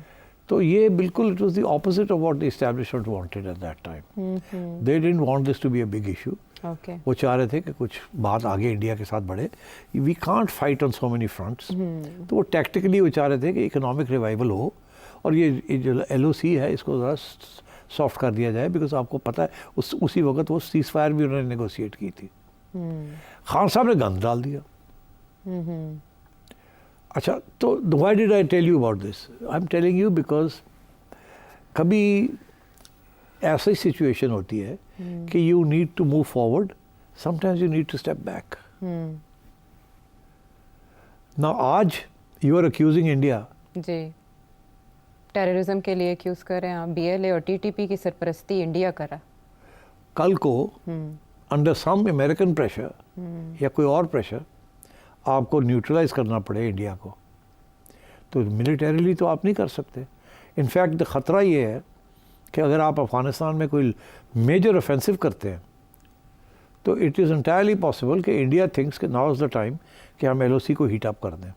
تو یہ بالکل it was the opposite of what the establishment wanted at that time. They didn't want this to be a big issue. وہ چاہ رہے تھے کہ کچھ بات آگے انڈیا کے ساتھ بڑھے. We can't fight on so many fronts. تو وہ ٹیکٹیکلی وہ چاہ رہے تھے کہ اکنامک ریوائول ہو اور یہ جو ایل او سی ہے اس کو ذرا سافٹ کر دیا جائے، بیکاز آپ کو پتہ ہے اسی وقت وہ سیز فائر بھی انہوں نے نیگوشیٹ کی تھی. خان صاحب نے گند ڈال دیا. اچھا تو why did I tell you about this? I am telling you because کبھی ایسی سچویشن ہوتی ہے کہ you need to move forward, sometimes you need to step back. نا آج یو آر اکیوزنگ انڈیا. جی ٹیررزم کے لیے ایکیوز کر رہے ہیں آپ. بی ایل اے اور ٹی ٹی پی کی سرپرستی انڈیا کر رہا. کل کو انڈر سم امریکن پریشر یا کوئی اور پریشر آپ کو نیوٹرلائز کرنا پڑے انڈیا کو، تو ملیٹریلی تو آپ نہیں کر سکتے. انفیکٹ خطرہ یہ ہے کہ اگر آپ افغانستان میں کوئی میجر اوفینسو کرتے ہیں تو اٹ از انٹائرلی پاسبل کہ انڈیا تھنکس کہ ناؤ از دا ٹائم کہ ہم ایل او سی کو ہیٹ اپ کر دیں.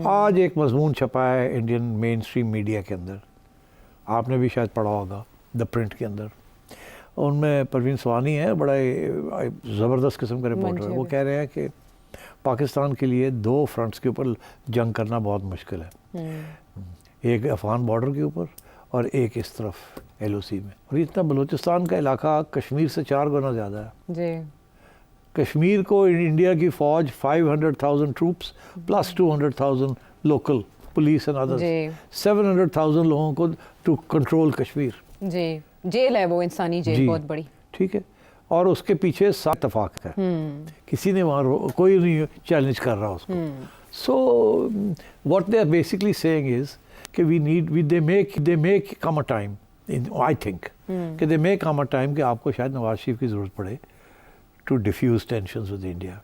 آج ایک مضمون چھپا ہے انڈین مین اسٹریم میڈیا کے اندر، آپ نے بھی شاید پڑھا ہوگا، دا پرنٹ کے اندر. ان میں پروین سوانی ہے، بڑا زبردست قسم کا رپورٹر ہے. وہ کہہ رہے ہیں کہ پاکستان کے لیے 2 فرنٹس کے اوپر جنگ کرنا بہت مشکل ہے، ایک افغان بارڈر کے اوپر اور ایک اس طرف ایل او سی میں. اور اتنا بلوچستان کا علاقہ کشمیر سے 4 گنا زیادہ ہے. جی کشمیر کو انڈیا کی فوج 500,000 troops plus 200,000 local police and others, 700,000 لوگوں کو ٹو کنٹرول کشمیر. جی جیل ہے وہ، انسانی جیل بہت بڑی. ٹھیک ہے. اور اس کے پیچھے 7 اتفاق ہے، کسی نے وہاں کوئی نہیں چیلنج کر رہا اس کو. So what they are basically saying is کہ we need they make come a time, I think کہ they make come a time کہ آپ کو شاید نواز شریف کی ضرورت پڑے to defuse tensions with India.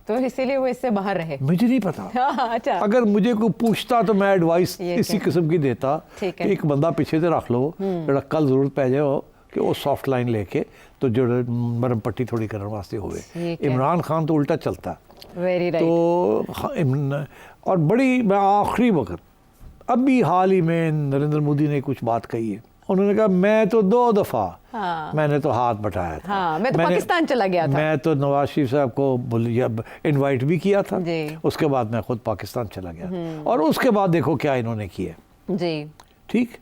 تو اسی لیے وہ اس سے باہر رہے. مجھے نہیں پتا. اچھا. اگر مجھے کوئی پوچھتا تو میں ایڈوائس اسی قسم کی دیتا کہ ایک بندہ پیچھے سے رکھ لو، جڑا کل ضرورت پہ جائے ہو کہ وہ سافٹ لائن لے کے تو جو مرم پٹی تھوڑی کرنے واسطے ہوئے. عمران خان تو الٹا چلتا. Very right. تو اور بڑی آخری وقت ابھی حال ہی میں نریندر مودی نے کچھ بات کہی ہے. انہوں نے کہا میں تو 2 دفعہ میں نے تو ہاتھ بٹھایا تھا، میں تو پاکستان چلا گیا تھا، میں تو نواز شریف صاحب کو انوائٹ بھی کیا تھا، اس کے بعد میں خود پاکستان چلا گیا. اور اس کے بعد دیکھو کیا انہوں نے کیا. جی ٹھیک.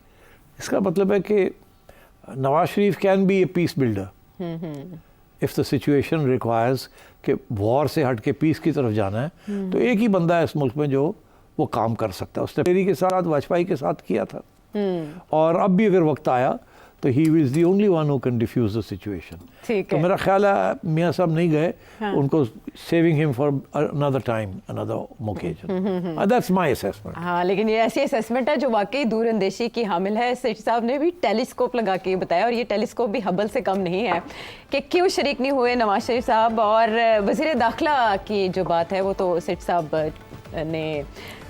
اس کا مطلب ہے کہ Nawaz Sharif can be a peace builder if the situation requires کہ وار سے ہٹ کے پیس کی طرف جانا ہے. تو ایک ہی بندہ ہے اس ملک میں جو وہ کام کر سکتا ہے. اس نے میری کے ساتھ واجپئی کے ساتھ کیا تھا، اور اب بھی اگر وقت آیا تو he is the only one who can diffuse the situation. ٹھیک تو ہے. میرا خیال ہے میاں صاحب نہیں گئے, ان کو saving him for another time, another occasion. That's my assessment. ہاں لیکن یہ ایسی اسیسمنٹ ہے جو واقعی دور اندیشی کی حامل ہے. سیٹھ صاحب نے بھی ٹیلیسکوپ لگا کے بتایا, اور یہ ٹیلیسکوپ بھی ہبل سے کم نہیں ہے, کہ کیوں شریک نہیں ہوئے نواز شریف صاحب. اور وزیر داخلہ کی جو بات ہے وہ تو سیٹھ صاحب نے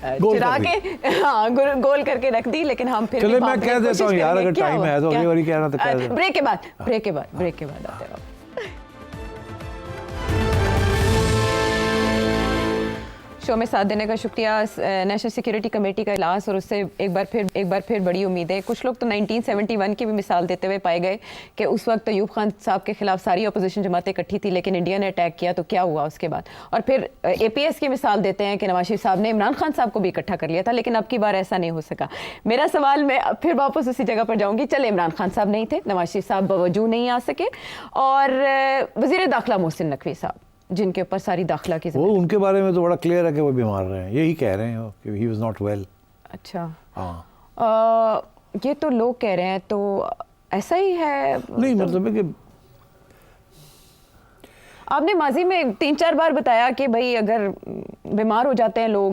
چرا کے ہاں گول کر کے رکھ دی. لیکن ہم پھر چلے میں کہہ دیتا ہوں یار, اگر ٹائم ہے تو اگلی باری کہنا تو کہہ دیں. بریک کے بعد آتے ہیں. شو میں ساتھ دینے کا شکریہ. نیشنل سیکیورٹی کمیٹی کا اجلاس, اور اس سے ایک بار پھر بڑی امید ہے. کچھ لوگ تو 1971 کی بھی مثال دیتے ہوئے پائے گئے کہ اس وقت ایوب خان صاحب کے خلاف ساری اپوزیشن جماعتیں اکٹھی تھی, لیکن انڈیا نے اٹیک کیا تو کیا ہوا اس کے بعد. اور پھر اے پی ایس کی مثال دیتے ہیں کہ نواز شریف صاحب نے عمران خان صاحب کو بھی اکٹھا کر لیا تھا, لیکن اب کی بار ایسا نہیں ہو سکا. میرا سوال, میں پھر واپس اسی جگہ پر جاؤں گی. چلے عمران خان صاحب نہیں تھے, نواز شریف صاحب باوجود نہیں آ سکے, اور وزیر داخلہ محسن نقوی صاحب جن کے اوپر ساری داخلہ کی وہ ان کے بارے میں تو بڑا کلیئر ہے کہ وہ بیمار رہے ہیں, یہی کہہ رہے ہیں کہ ہی واز ناٹ ویل. اچھا, ہاں یہ تو لوگ کہہ رہے ہیں, تو ایسا ہی ہے؟ نہیں, مطلب ہے کہ آپ نے ماضی میں 3-4 بار بتایا کہ بھائی اگر بیمار ہو جاتے ہیں لوگ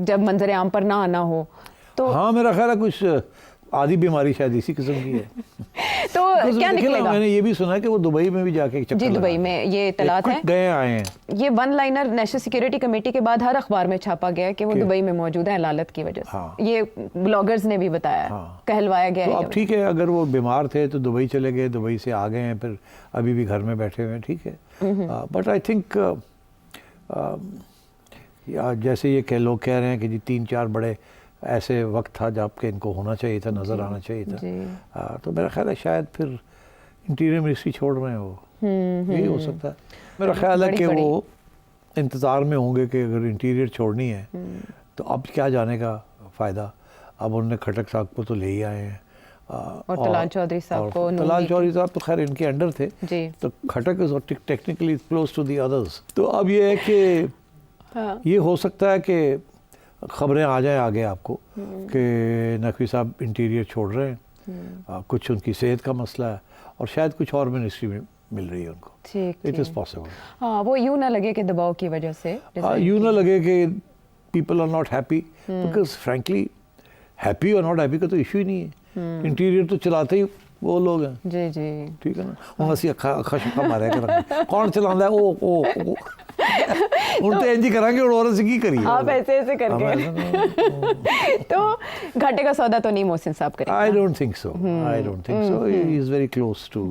جب منظر عام پر نہ آنا ہو تو. ہاں میرا خیال ہے کچھ آدھی بیماری شاید اسی قسم کی ہے. تو کیا نکلے گا؟ میں نے یہ بھی سنا کہ وہ دبئی میں بھی جا کے جی دبئی میں یہ اطلاعات ہیں, گئے آئے ہیں. یہ one liner national security committee کے بعد ہر اخبار میں چھاپا گیا کہ وہ دبئی میں موجود ہیں علالت کی وجہ سے. یہ بلاگرز نے بھی بتایا, کہلوایا گیا. تو اب ٹھیک ہے, اگر وہ بیمار تھے تو دبئی چلے گئے, دبئی سے آ گئے ہیں, پھر ابھی بھی گھر میں بیٹھے ہوئے ہیں, ٹھیک ہے. بٹ آئی تھنک جیسے یہ کہ لوگ کہہ رہے ہیں کہ جی 3-4 بڑے ایسے وقت تھا جب کہ ان کو ہونا چاہیے تھا, نظر آنا چاہیے تھا. تو میرا خیال ہے شاید پھر انٹیریئر منسٹری چھوڑ رہے ہیں وہ, یہی ہو سکتا ہے. میرا خیال ہے کہ وہ انتظار میں ہوں گے کہ اگر انٹیریئر چھوڑنی ہے تو اب کیا جانے کا فائدہ. اب انہوں نے کھٹک صاحب کو تو لے ہی آئے ہیں, اور طلال چودھری صاحب کو. طلال چودھری صاحب تو خیر ان کے انڈر تھے, تو کھٹک technically close to the others. تو اب یہ ہے کہ یہ ہو سکتا ہے کہ خبریں آ جائیں آگے آپ کو کہ نقوی صاحب انٹیریئر چھوڑ رہے ہیں, کچھ ان کی صحت کا مسئلہ ہے, اور شاید کچھ اور منسٹری میں مل رہی ہے ان کو. It is possible. ہاں, وہ یوں نہ لگے کہ دباؤ کی وجہ سے, یوں نہ لگے کہ people are not happy, because frankly happy اور ناٹ ہیپی کا تو ایشو ہی نہیں ہے. انٹیریئر تو چلاتے ہی وہ لوگ ہیں. جی جی ٹھیک ہے نا, وہ ہنسی اکھا شکا مارے کر کون چلانا ہے, او ان تو انجی کریں گے, اور عورت سے کی کریے آپ ایسے کر کے. تو گھاٹے کا سودا تو نہیں محسن صاحب کریں. I don't think so. He is very close to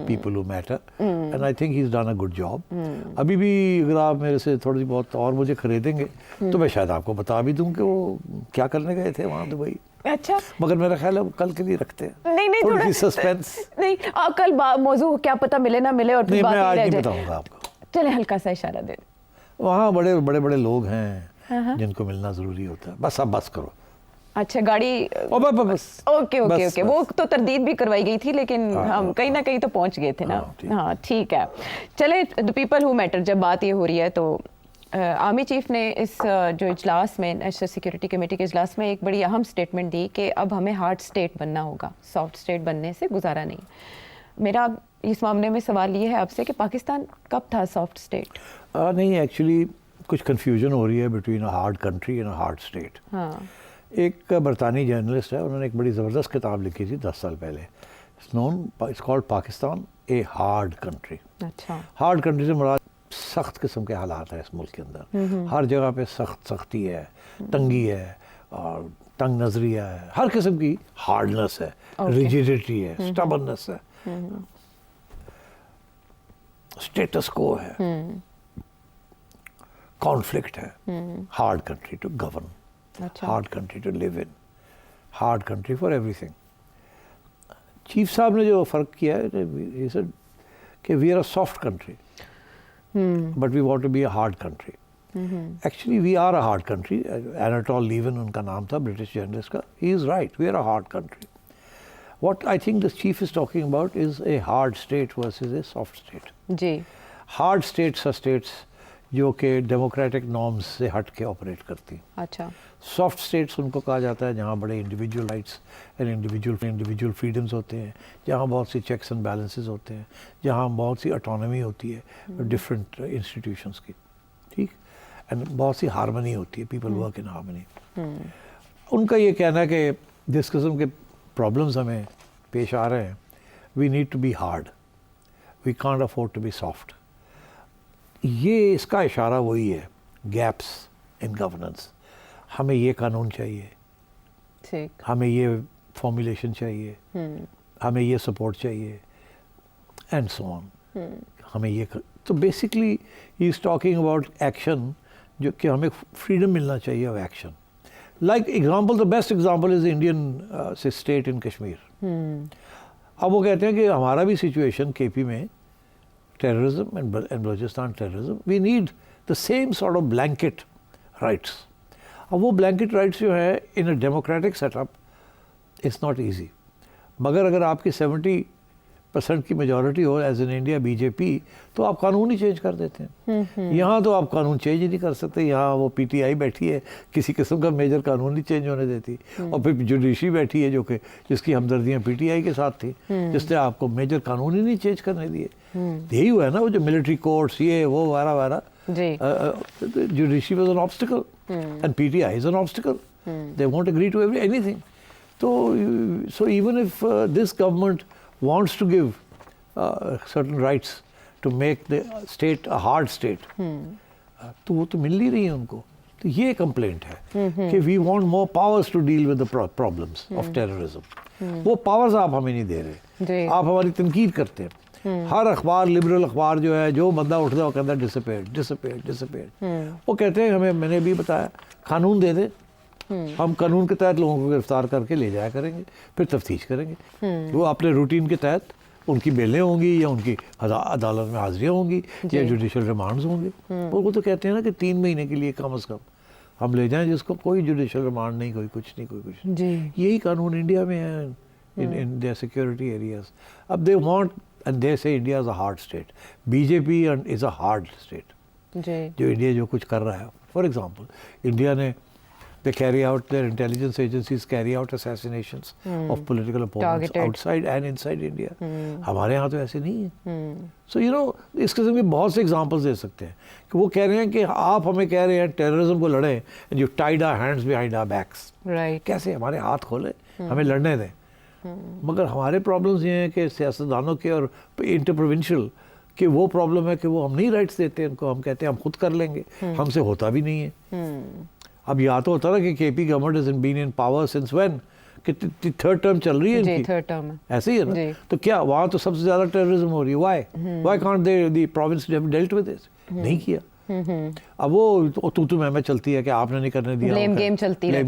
people who matter, and I think he's done a good job. ابھی بھی اگر آپ میرے سے تھوڑی بہت اور مجھے خریدیں گے تو میں شاید آپ کو بتا بھی دوں کہ وہ کیا کرنے گئے تھے وہاں دبئی. اچھا, مگر میرا خیال ہے وہ کل کے لیے رکھتے ہیں. نہیں تھوڑی سی سسپینس. نہیں, کل موضوع کیا پتہ ملے نہ ملے, اور نہیں میں آج نہیں بتاؤں گا آپ کو. چلے ہلکا سا اشارہ دے دیں. وہاں بڑے لوگ ہیں جن کو ملنا ضروری ہوتا ہے. بس اب بس کرو. اچھا, گاڑی اوکے, وہ تو تردید بھی کروائی گئی تھی, لیکن ہم کہیں نہ کہیں تو پہنچ گئے تھے نا. ہاں ٹھیک ہے. چلے, دی پیپل ہو میٹر جب بات یہ ہو رہی ہے, تو آرمی چیف نے اس جو اجلاس میں, نیشنل سیکیورٹی کمیٹی کے اجلاس میں ایک بڑی اہم سٹیٹمنٹ دی کہ اب ہمیں ہارڈ اسٹیٹ بننا ہوگا, سافٹ اسٹیٹ بننے سے گزارا نہیں. میرا اس معاملے میں سوال یہ ہے آپ سے کہ پاکستان کب تھا سافٹ اسٹیٹ؟ نہیں, ایکچولی کچھ کنفیوژن ہو رہی ہے between a hard country and a hard state. ہاں, ایک برطانوی جرنلسٹ ہے, انہوں نے ایک بڑی زبردست کتاب لکھی تھی 10 سال پہلے. It's called Pakistan a hard country. اچھا, ہارڈ کنٹری سے مراد سخت قسم کے حالات ہیں اس ملک کے اندر. ہر جگہ پہ سختی ہے, تنگی ہے, اور تنگ نظریہ ہے, ہر قسم کی ہارڈنس ہے, ریجیڈیٹی ہے, اسٹبرنس ہے, اسٹیٹس کو ہے, کانفلکٹ ہے. Hard country to govern, hard country to live in, hard country for everything. Chief صاحب نے جو فرق کیا ہے کہ we are a soft country but we want to be a hard country. Actually we are a hard country. Anatol Lieven ان کا نام تھا, برٹش جرنلسٹ کا. He is right, we are a hard country. What I think the chief is talking about is a hard state versus a soft state. جی, Hard states are states جو کہ democratic norms سے ہٹ کے operate کرتی. اچھا. Soft status ان کو کہا جاتا ہے جہاں بڑے individual rights and individual freedoms ہوتے ہیں, جہاں بہت سی چیکس اینڈ بیلنسز ہوتے ہیں, جہاں بہت سی اٹانومی ہوتی ہے ڈفرینٹ انسٹیٹیوشنس کی, ٹھیک, اینڈ بہت سی ہارمنی ہوتی ہے, پیپل ورک ان ہارمنی. ان کا یہ کہنا ہے کہ جس قسم کے پرابلمز ہمیں پیش آ رہے ہیں, we need to be hard, we can't afford to be soft. یہ اس کا اشارہ وہی ہے, گیپس ان گورننس. ہمیں یہ قانون چاہیے, ہمیں یہ فارمولیشن چاہیے, ہمیں یہ سپورٹ چاہیے, اینڈ سو آن. ہمیں یہ تو basically he is talking about action, جو کہ ہمیں فریڈم ملنا چاہیے of action. Like example, the best example is Indian state in Kashmir. اب وہ کہتے ہیں کہ ہمارا بھی سچویشن کے پی میں terrorism and Balochistan terrorism, we need the same sort of blanket rights. اب وہ بلینکٹ رائٹس جو ہے in a democratic set up it's not easy. مگر اگر آپ کی 70% کی میجورٹی ہو as in India B J P, تو آپ قانون ہی چینج کر دیتے ہیں. یہاں تو آپ قانون چینج ہی نہیں کر سکتے. یہاں وہ پی ٹی آئی بیٹھی ہے, کسی قسم کا میجر قانون نہیں چینج ہونے دیتی, اور پھر جوڈیشری بیٹھی ہے جو کہ جس کی ہمدردیاں پی ٹی آئی کے ساتھ تھی, جس نے آپ کو میجر قانون ہی نہیں چینج کرنے دیے. یہی ہوا ہے نا, وہ جو ملٹری کورٹس یہ وہ وغیرہ وغیرہ. Judiciary was an obstacle and P T I is an obstacle. They won't agree to anything. So even if this government wants to give certain rights to make the state a hard state, تو وہ تو مل نہیں رہی ہیں ان کو. تو یہ کمپلینٹ ہے کہ we want more powers to deal with the problems of terrorism. وہ پاورز آپ ہمیں نہیں دے رہے, آپ ہماری تنقید کرتے ہیں. ہر اخبار, لبرل اخبار جو ہے, جو بندہ اٹھتا ہے وہ کہتا ہے ڈسپیئر. وہ کہتے ہیں ہمیں, میں نے بھی بتایا, قانون دے دیں, ہم قانون کے تحت لوگوں کو گرفتار کر کے لے جایا کریں گے, پھر تفتیش کریں گے. وہ اپنے روٹین کے تحت ان کی بیلیں ہوں گی, یا ان کی عدالت میں حاضریاں ہوں گی, یا جوڈیشل ریمانڈز ہوں گے. وہ تو کہتے ہیں نا کہ 3 مہینے کے لیے کم از کم ہم لے جائیں, جس کو کوئی جوڈیشل ریمانڈ نہیں, کوئی کچھ نہیں. یہی قانون انڈیا میں ہے in their security areas. اب they want and they say India is a hard state. BJP is a hard state. جو انڈیا جو کچھ کر رہا ہے, فار ایگزامپل انڈیا نے they carry out, their intelligence agencies carry out assassinations of political opponents outside and inside India. ہمارے یہاں تو ایسے نہیں ہے. So you know, اس قسم کے بہت سے examples دے سکتے ہیں کہ وہ کہہ رہے ہیں کہ آپ ہمیں کہہ رہے ہیں ٹیررزم کو لڑیں, and you tied our hands behind our backs. کیسے ہمارے ہاتھ کھولے, ہمیں لڑنے دیں. مگر ہمارے پرابلمز یہ ہیں کہ سیاستدانوں کے اور انٹر پروونشل کہ وہ پرابلم ہے کہ وہ ہم نہیں رائٹس دیتے ان کو. ہم کہتے ہیں ہم خود کر لیں گے, ہم سے ہوتا بھی نہیں ہے. اب یا تو ہوتا نا کہ K P government is been in power since when, کہ 3rd ٹرم چل رہی ہے ان کی, ایسے ہی ہے نا. تو کیا وہاں تو سب سے زیادہ ٹیررزم ہو رہی ہے. Why can't they the province have dealt with this, نہیں کیا. اب وہ تو میں چلتی ہے کہ آپ نے نہیں کرنے دیا, بلیم گیم چلتی ہے,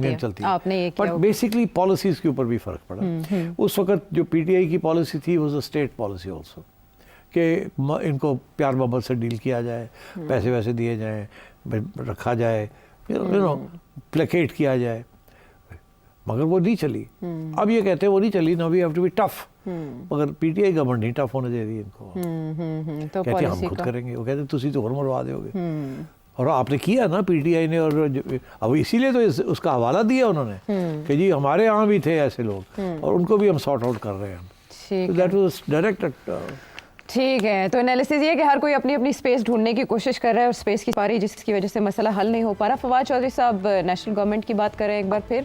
آپ نے یہ کیا. بٹ بیسکلی پالیسیز کے اوپر بھی فرق پڑا. اس وقت جو پی ٹی آئی کی پالیسی تھی was a state policy also, کہ ان کو پیار محبت سے ڈیل کیا جائے, پیسے ویسے دیے جائیں, رکھا جائے, پلیکیٹ کیا جائے. مگر وہ نہیں چلی. اب یہ کہتے ہیں وہ نہیں چلی, no we have to be tough. مگر پی ٹی آئی گورنمنٹ نہیں ٹف ہونے دے رہی ان کو, کہتے ہیں ہم خود کریں گے. وہ کہتے ہیں تسی تو اور مروا دو گے, اور آپ نے کیا نا پی ٹی آئی نے. اور اب اسی لیے تو اس کا حوالہ دیا انہوں نے کہ جی ہمارے یہاں بھی تھے ایسے لوگ, اور ان کو بھی ہم سارٹ آؤٹ کر رہے ہیں. That was direct. ٹھیک ہے, تو انالیسس یہ ہے کہ ہر کوئی اپنی اپنی اسپیس ڈھونڈنے کی کوشش کر رہا ہے, اور اسپیس کی پا رہی, جس کی وجہ سے مسئلہ حل نہیں ہو پا رہا. فواد چودھری صاحب نیشنل گورنمنٹ کی بات کر رہے ہیں ایک بار پھر,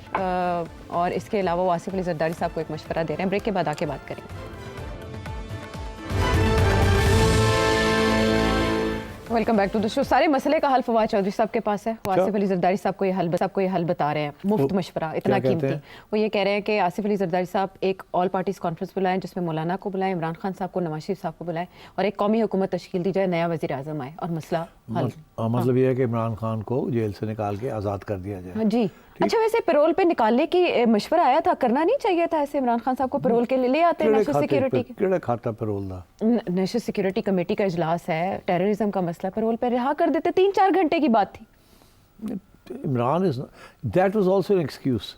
اور اس کے علاوہ وہ آصف علی زرداری صاحب کو ایک مشورہ دے رہے ہیں. بریک کے بعد آ کے بات کریں گے. ویلکم بیک ٹو دا شو. سارے مسئلے کا حل فواد چودھری صاحب کے پاس ہے. آصف علی زرداری صاحب کو یہ حل بتا رہے ہیں, مفت مشورہ اتنا قیمتی. وہ یہ کہہ رہے ہیں کہ آصف علی زرداری صاحب ایک آل پارٹیز کانفرنس بلائیں, جس میں مولانا کو بلائیں, عمران خان صاحب کو, نواز شریف صاحب کو بلائیں, اور ایک قومی حکومت تشکیل دی جائے, نیا وزیر اعظم آئے اور مسئلہ حل. مطلب یہ ہے کہ عمران خان کو جیل سے نکال کے آزاد کر دیا جائے. جی. اچھا, ویسے پیرول پہ نکالنے کی مشورہ آیا تھا, کرنا نہیں چاہیے تھا ایسے؟ عمران خان صاحب کو پیرول کے لیے لے آتے ہیں. نیشنل سیکیورٹی کیڑا کھاتا پیرول دا, نیشنل سیکیورٹی کمیٹی کا اجلاس ہے, ٹیررزم کا مسئلہ, پیرول پہ رہا کر دیتے. 3-4 گھنٹے کی بات تھی. Imran that was also an excuse.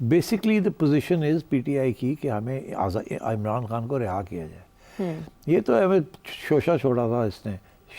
Basically the position is P T آئی کی کہ ہمیں عمران خان کو رہا کیا جائے. یہ تو ہمیں شوشہ چھوڑا تھا اس نے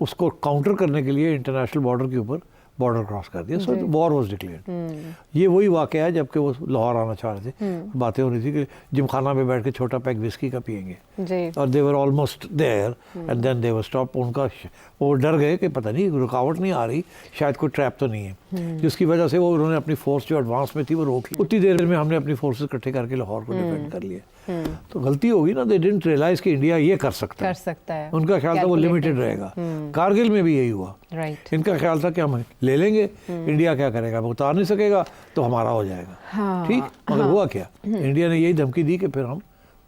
اس کو کاؤنٹر کرنے کے لیے انٹرنیشنل بارڈر کے اوپر بارڈر کراس کر دیا. سو وار واز ڈکلیئرڈ. یہ وہی واقعہ ہے جب کہ وہ لاہور آنا چاہ رہے تھے, باتیں ہو رہی تھی کہ جم خانہ میں بیٹھ کے چھوٹا پیک وسکی کا پیئیں گے, اور they were almost there and then they were stop. ان کا وہ ڈر گئے کہ پتہ نہیں رکاوٹ نہیں آ رہی, شاید کوئی ٹریپ تو نہیں ہے, جس کی وجہ سے وہ انہوں نے اپنی فورس جو ایڈوانس میں تھی وہ روک لی. اتنی دیر میں ہم نے اپنی فورسز اکٹھے کر کے لاہور کو ڈیفینڈ کر لیا. تو غلطی ہوگی نا, دے ڈنٹ ریئلائز کہ انڈیا یہ کر سکتا ہے. ان کا خیال تھا وہ لمیٹڈ رہے گا. کارگل میں بھی یہی ہوا. ان کا خیال تھا کہ ہم لے لیں گے, انڈیا کیا کرے گا, وہ اتار نہیں سکے گا تو ہمارا ہو جائے گا. ٹھیک, مگر ہوا کیا, انڈیا نے یہی دھمکی دی کہ پھر ہم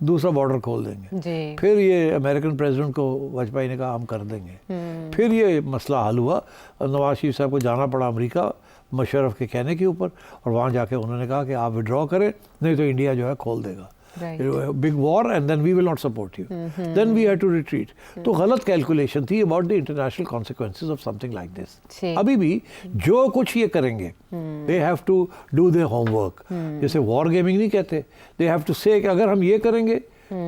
دوسرا بارڈر کھول دیں گے. پھر یہ امریکن پریزیڈنٹ کو واجپئی نے کہا ہم کر دیں گے. پھر یہ مسئلہ حل ہوا, اور نواز شریف صاحب کو جانا پڑا امریکہ مشرف کے کہنے کے اوپر, اور وہاں جا کے انہوں نے کہا کہ آپ وڈرا کریں, نہیں تو انڈیا جو ہے کھول دے گا. big war and then we will not support you. Then we had to retreat. تو غلط کیلکولیشن تھی about the international consequences of something like this. ابھی بھی جو کچھ یہ کریں گے they have to do their homework. جیسے war gaming نہیں کہتے, they have to say کہ اگر ہم یہ کریں گے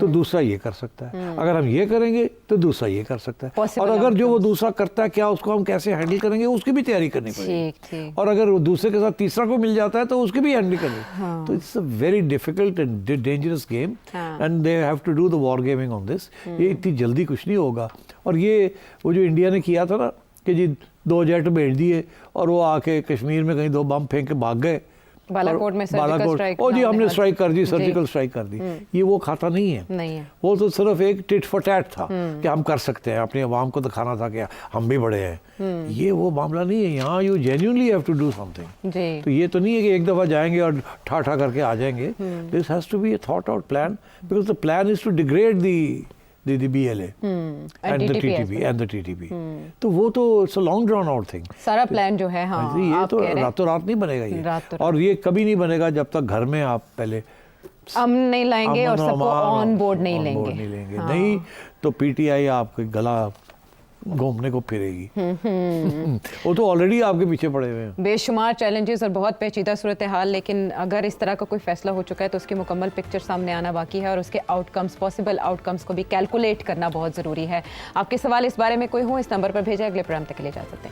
تو دوسرا یہ کر سکتا ہے, اگر ہم یہ کریں گے تو دوسرا یہ کر سکتا ہے, اور اگر جو وہ دوسرا کرتا ہے کیا اس کو ہم کیسے ہینڈل کریں گے اس کی بھی تیاری کرنی پڑے گی, اور اگر وہ دوسرے کے ساتھ تیسرا کو مل جاتا ہے تو اس کی بھی ہینڈل کرنی. تو it's a very difficult and dangerous game, and they have to do the war gaming on this. یہ اتنی جلدی کچھ نہیں ہوگا. اور یہ وہ جو انڈیا نے کیا تھا نا کہ جی 2 جیٹ بھیج دیے اور وہ آ کے کشمیر میں کہیں 2 بم پھینک کے بھاگ گئے, بالاکوٹ میں سرجیکل اسٹرائک, اور جی ہم نے اسٹرائک کر دی, سرجیکل اسٹرائک کر دی. یہ وہ کھاتا نہیں ہے. وہ تو صرف ایک ٹٹ فور ٹیٹ تھا کہ ہم کر سکتے ہیں, اپنی عوام کو دکھانا تھا کہ ہم بھی بڑے ہیں. یہ وہ معاملہ نہیں ہے. یہاں you genuinely have to do something. تو یہ تو نہیں ہے کہ ایک دفعہ جائیں گے اور ٹھا ٹھا کر کے آ جائیں گے. This has to be a thought out plan, because the plan is to degrade the BLA and the TTP and the TTP. تو وہ تو it's a long drawn out thing. سارا پلان جو ہے, ہاں یہ تو راتوں رات نہیں بنے گا یہ, اور یہ کبھی نہیں بنے گا جب تک گھر میں آپ پہلے امن نہیں لائیں گے اور سب کو آن بورڈ نہیں لیں گے. نہیں تو PTI آپ کے گلا گھومنے کو پھرے گی. وہ تو آلریڈی آپ کے پیچھے پڑے ہوئے ہیں. بے شمار چیلنجز اور بہت پیچیدہ صورتحال, لیکن اگر اس طرح کا کوئی فیصلہ ہو چکا ہے تو اس کی مکمل پکچر سامنے آنا باقی ہے, اور اس کے out comes, possible out comes کو بھی کیلکولیٹ کرنا بہت ضروری ہے. آپ کے سوال اس بارے میں کوئی ہوں اس نمبر پر بھیجیں. اگلے پروگرام تک کے لیے اجازت دیں.